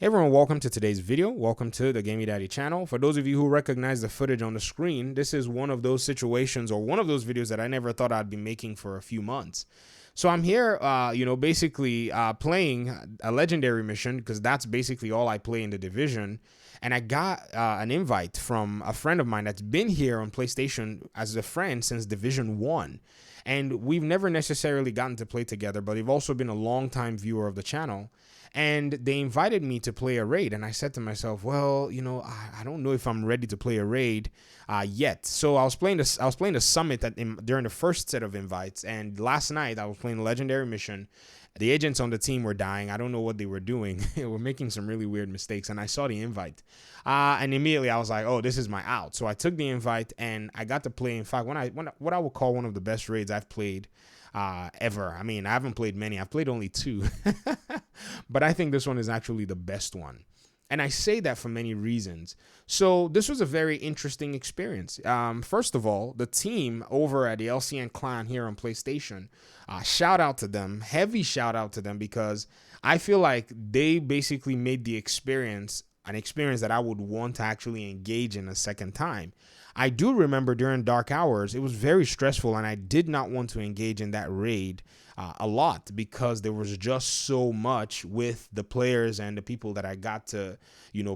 Hey everyone, welcome to today's video. Welcome to the Gamey Daddy channel. For those of you who recognize the footage on the screen, this is one of those situations or one of those videos that I never thought I'd be making for a few months. So I'm here, basically playing a legendary mission because that's basically all I play in the division. And I got an invite from a friend of mine that's been here on PlayStation as a friend since Division 1. And we've never necessarily gotten to play together, but they've also been a long-time viewer of the channel. And they invited me to play a raid, and I said to myself, well, I don't know if I'm ready to play a raid yet. So I was playing the summit during the first set of invites, and last night I was playing a legendary mission. The agents on the team were dying. I don't know what they were doing. They were making some really weird mistakes, and I saw the invite. And immediately I was like, oh, this is my out. So I took the invite, and I got to play, in fact, what I would call one of the best raids I've played ever. I mean, I haven't played many. I've played only 2. But I think this one is actually the best one. And I say that for many reasons. So this was a very interesting experience. First of all, the team over at the LCN clan here on PlayStation, shout out to them, heavy shout out to them, because I feel like they basically made the experience an experience that I would want to actually engage in a second time. I do remember during dark hours, it was very stressful, and I did not want to engage in that raid a lot because there was just so much with the players and the people that I got to,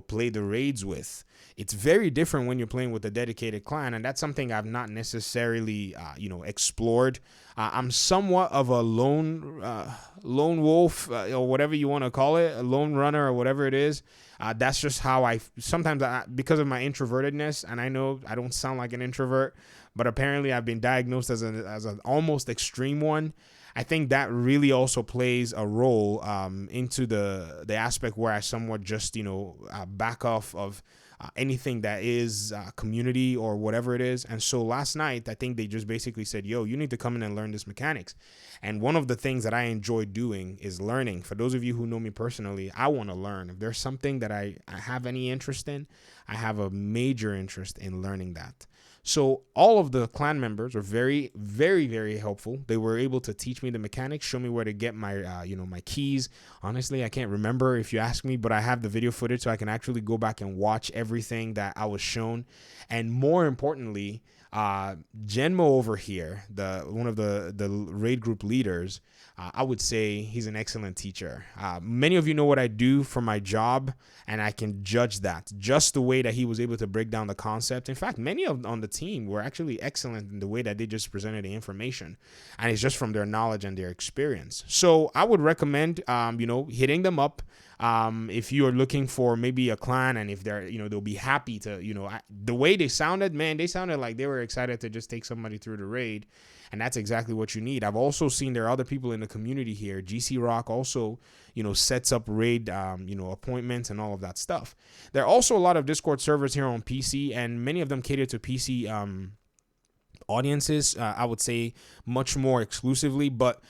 play the raids with. It's very different when you're playing with a dedicated clan, and that's something I've not necessarily, explored. I'm somewhat of a lone wolf, or whatever you want to call it, a lone runner or whatever it is. That's just how sometimes because of my introvertedness, and I know I don't sound like an introvert, but apparently I've been diagnosed as an almost extreme one. I think that really also plays a role into the aspect where I somewhat just, back off of anything that is community or whatever it is. And so last night, I think they just basically said, yo, you need to come in and learn this mechanics. And one of the things that I enjoy doing is learning. For those of you who know me personally, I want to learn. If there's something that I have any interest in, I have a major interest in learning that. So all of the clan members were very, very, very helpful. They were able to teach me the mechanics, show me where to get my, my keys. Honestly, I can't remember if you ask me, but I have the video footage so I can actually go back and watch everything that I was shown. And more importantly, Genmo over here, one of the raid group leaders, I would say he's an excellent teacher. Many of you know what I do for my job, and I can judge that just the way that he was able to break down the concept. In fact, many on the team were actually excellent in the way that they just presented the information, and it's just from their knowledge and their experience. So I would recommend, hitting them up. If you are looking for maybe a clan, and if they're, they'll be happy to, the way they sounded, man, they sounded like they were excited to just take somebody through the raid. And that's exactly what you need. I've also seen there are other people in the community here. GC Rock also, sets up raid, appointments and all of that stuff. There are also a lot of Discord servers here on PC, and many of them cater to PC audiences. I would say much more exclusively, but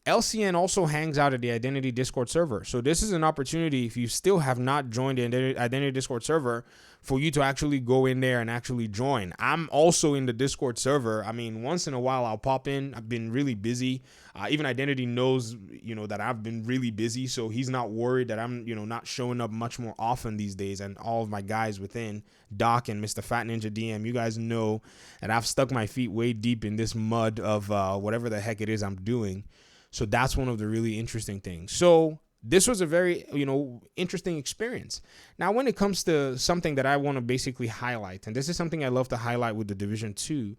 LCN also hangs out at the Identity Discord server. So this is an opportunity, if you still have not joined the Identity Discord server, for you to actually go in there and actually join. I'm also in the Discord server. I mean, once in a while I'll pop in. I've been really busy. Even Identity knows, that I've been really busy. So he's not worried that I'm, not showing up much more often these days. And all of my guys within, Doc and Mr. Fat Ninja DM, you guys know that I've stuck my feet way deep in this mud of whatever the heck it is I'm doing. So that's one of the really interesting things. So this was a very, interesting experience. Now, when it comes to something that I want to basically highlight, and this is something I love to highlight with the Division 2,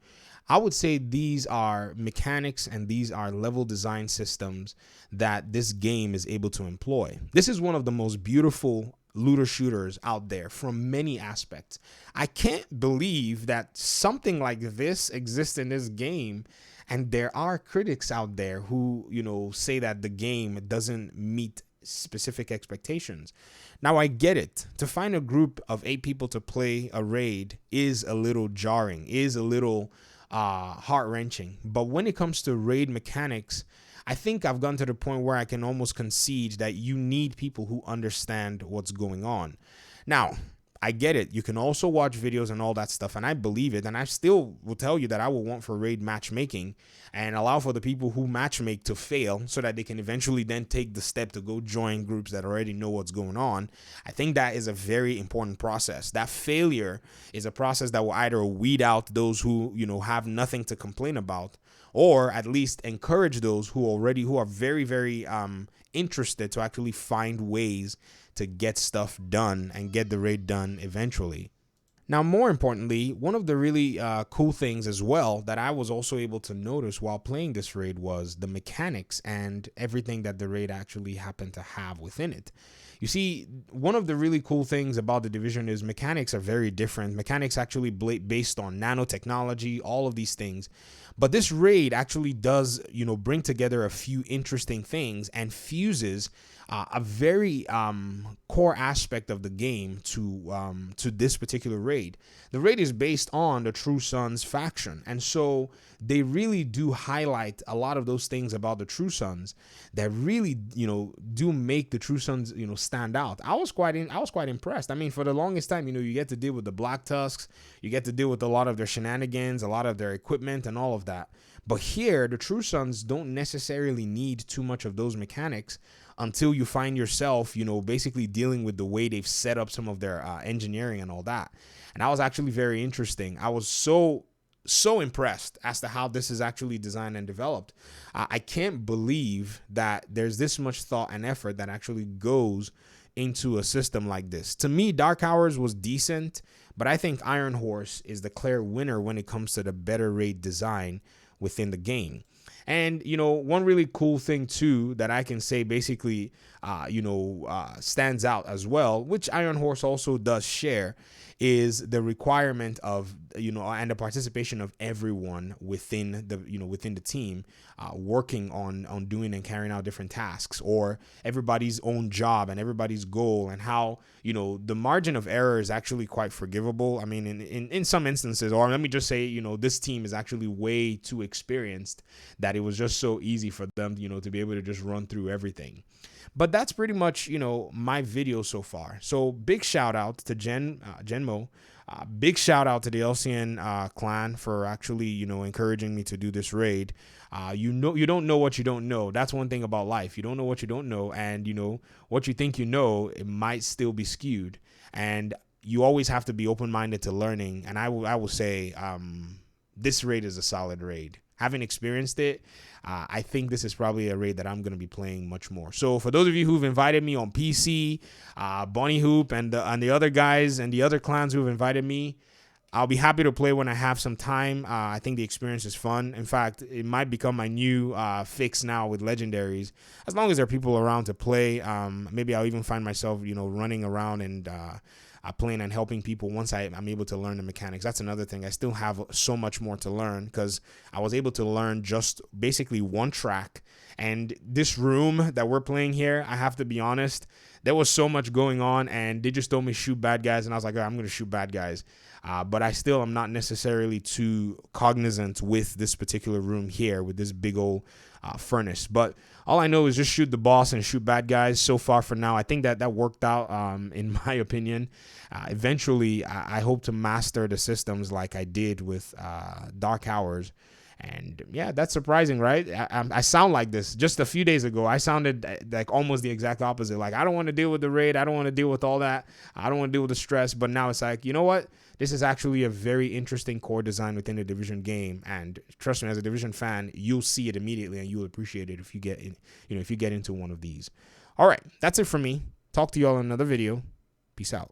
I would say these are mechanics and these are level design systems that this game is able to employ. This is one of the most beautiful looter shooters out there from many aspects. I can't believe that something like this exists in this game. And there are critics out there who, say that the game doesn't meet specific expectations. Now, I get it. To find a group of 8 people to play a raid is a little jarring, is a little heart-wrenching. But when it comes to raid mechanics, I think I've gotten to the point where I can almost concede that you need people who understand what's going on. Now, I get it. You can also watch videos and all that stuff, and I believe it. And I still will tell you that I will want for raid matchmaking and allow for the people who matchmake to fail so that they can eventually then take the step to go join groups that already know what's going on. I think that is a very important process. That failure is a process that will either weed out those who, have nothing to complain about, or at least encourage those who are very, very interested to actually find ways to get stuff done and get the raid done eventually. Now, more importantly, one of the really cool things as well that I was also able to notice while playing this raid was the mechanics and everything that the raid actually happened to have within it. You see, one of the really cool things about the Division is mechanics are very different. Mechanics actually based on nanotechnology, all of these things. But this raid actually does, bring together a few interesting things and fuses a very core aspect of the game to this particular raid. The raid is based on the True Sons faction, and so they really do highlight a lot of those things about the True Sons that really, do make the True Sons, stand out. I was quite impressed. I mean, for the longest time, you get to deal with the Black Tusks, you get to deal with a lot of their shenanigans, a lot of their equipment, and all of that. But here, the True Sons don't necessarily need too much of those mechanics until you find yourself, basically dealing with the way they've set up some of their engineering and all that. And that was actually very interesting. I was so impressed as to how this is actually designed and developed. I can't believe that there's this much thought and effort that actually goes into a system like this. To me, Dark Hours was decent, but I think Iron Horse is the clear winner when it comes to the better raid design within the game. And, one really cool thing, too, that I can say basically, stands out as well, which Iron Horse also does share, is the requirement of, and the participation of everyone within the team working on doing and carrying out different tasks, or everybody's own job and everybody's goal, and how, the margin of error is actually quite forgivable. I mean, in some instances, or let me just say, this team is actually way too experienced that it was just so easy for them, to be able to just run through everything. But that's pretty much, my video so far. So big shout out to Genmo. Big shout out to the LCN clan for actually, encouraging me to do this raid. You don't know what you don't know. That's one thing about life. You don't know what you don't know. And, what you think it might still be skewed. And you always have to be open-minded to learning. And I will say this raid is a solid raid. Having experienced it, I think this is probably a raid that I'm going to be playing much more. So for those of you who've invited me on PC, Bunny Hoop, and the other guys and the other clans who've invited me, I'll be happy to play when I have some time. I think the experience is fun. In fact, it might become my new fix now with legendaries. As long as there are people around to play, maybe I'll even find myself, running around and playing and helping people once I'm able to learn the mechanics. That's another thing. I still have so much more to learn because I was able to learn just basically one track. And this room that we're playing here, I have to be honest, there was so much going on and they just told me shoot bad guys. And I was like, oh, I'm going to shoot bad guys. But I still am not necessarily too cognizant with this particular room here with this big old furnace. But all I know is just shoot the boss and shoot bad guys. So far for now, I think that worked out in my opinion. Eventually, I hope to master the systems like I did with Dark Hours. And yeah, that's surprising, right? I sound like this. Just a few days ago, I sounded like almost the exact opposite. Like, I don't want to deal with the raid. I don't want to deal with all that. I don't want to deal with the stress. But now it's like, you know what? This is actually a very interesting core design within the Division game. And trust me, as a Division fan, you'll see it immediately and you'll appreciate it if you get in, if you get into one of these. All right, that's it from me. Talk to you all in another video. Peace out.